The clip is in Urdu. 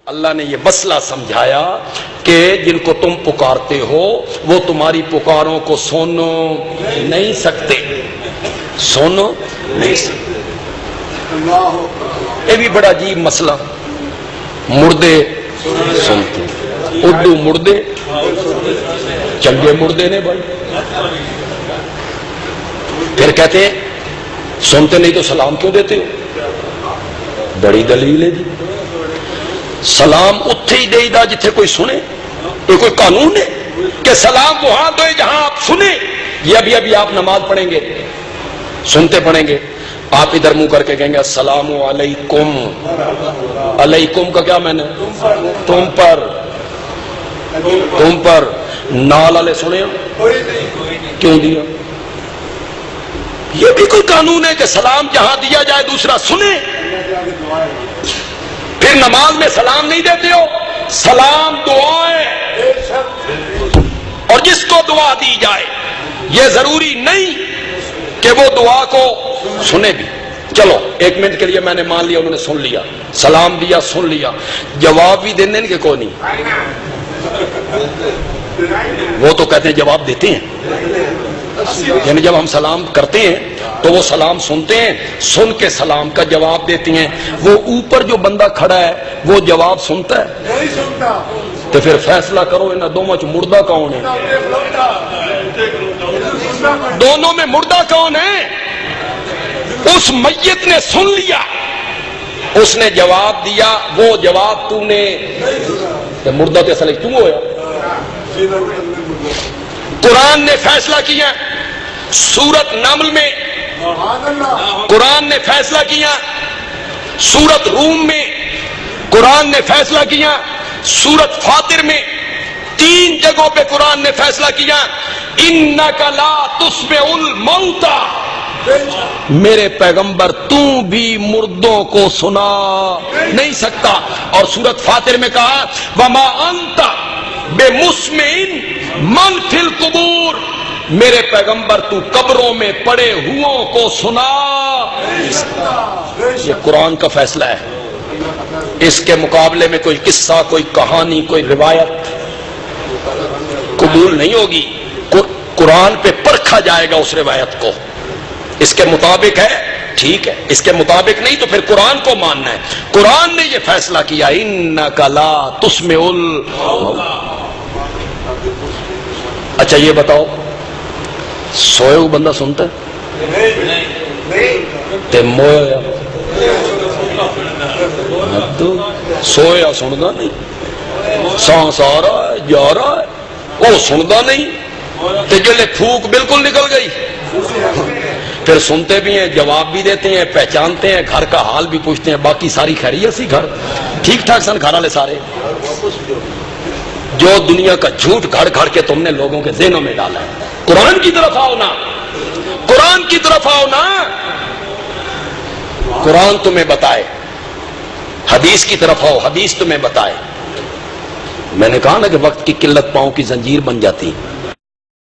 اللہ نے یہ مسئلہ سمجھایا کہ جن کو تم پکارتے ہو وہ تمہاری پکاروں کو سن نہیں سکتے، سن نہیں سکتے۔ یہ بھی بڑا عجیب مسئلہ، مردے سنتے، اردو مردے چنگے مردے نے بھائی، پھر کہتے ہیں سنتے نہیں تو سلام کیوں دیتے ہو؟ بڑی دلیل ہے جی، سلام اتھے ہی دے دا جتھے کوئی سنے، یہ کوئی قانون ہے کہ سلام وہاں دو جہاں آپ سنیں؟ یہ ابھی آپ نماز پڑھیں گے، سنتے پڑھیں گے، آپ ادھر منہ کر کے کہیں گے السلام علیکم، علیکم کا کیا میں نے تم پر نال والے سنے کیوں دیا؟ یہ بھی کوئی قانون ہے کہ سلام جہاں دیا جائے دوسرا سنے؟ پھر نماز میں سلام نہیں دیتے ہو؟ سلام دعا ہے، اور جس کو دعا دی جائے یہ ضروری نہیں کہ وہ دعا کو سنے بھی۔ چلو ایک منٹ کے لیے میں نے مان لیا انہوں نے سن لیا، سلام دیا، سن لیا، جواب بھی دینے کہ کوئی نہیں؟ وہ تو کہتے ہیں جواب دیتے ہیں، یعنی جب ہم سلام کرتے ہیں تو وہ سلام سنتے ہیں، سن کے سلام کا جواب دیتی ہیں۔ وہ اوپر جو بندہ کھڑا ہے وہ جواب سنتا ہے؟ تو پھر فیصلہ کرو انہاں دونوں چ مردہ کون ہے؟ دونوں میں مردہ کون ہے؟ اس میت نے سن لیا، اس نے جواب دیا، وہ جواب تو نے مردہ تو اصل کیوں ہوا؟ قرآن نے فیصلہ کیا سورت نمل میں، قرآن نے فیصلہ کیا سورت روم میں، قرآن نے فیصلہ کیا سورت فاطر میں، تین جگہوں پہ قرآن نے فیصلہ کیا انک لا تسمع الموتى، میرے پیغمبر تو بھی مردوں کو سنا نہیں سکتا۔ اور سورت فاطر میں کہا وما انت بمسمع من فی القبور، میرے پیغمبر تو قبروں میں پڑے ہوں کو سنا۔ یہ قرآن کا فیصلہ ہے، اس کے مقابلے میں کوئی قصہ، کوئی کہانی، کوئی روایت قبول نہیں ہوگی۔ قرآن پہ پرکھا جائے گا اس روایت کو، اس کے مطابق ہے ٹھیک ہے، اس کے مطابق نہیں تو پھر قرآن کو ماننا ہے۔ قرآن نے یہ فیصلہ کیا انک لا تسمع الموتى۔ اچھا یہ بتاؤ سوئے ہوئے بندہ سنتا ہے؟ تے مویا سویا سندا نہیں، سانس آ رہا ہے جا رہا ہے وہ سندا نہیں، تے جلے پھوک بالکل نکل گئی پھر سنتے بھی ہیں، جواب بھی دیتے ہیں، پہچانتے ہیں، گھر کا حال بھی پوچھتے ہیں، باقی ساری خیریت سی، گھر ٹھیک ٹھاک سن، گھر والے سارے؟ جو دنیا کا جھوٹ گھڑ گھڑ کے تم نے لوگوں کے ذہنوں میں ڈالا ہے۔ قرآن کی طرف آؤ نا، قرآن کی طرف آؤ نا، قرآن تمہیں بتائے، حدیث کی طرف آؤ، حدیث تمہیں بتائے۔ میں نے کہا نا کہ وقت کی قلت پاؤں کی زنجیر بن جاتی،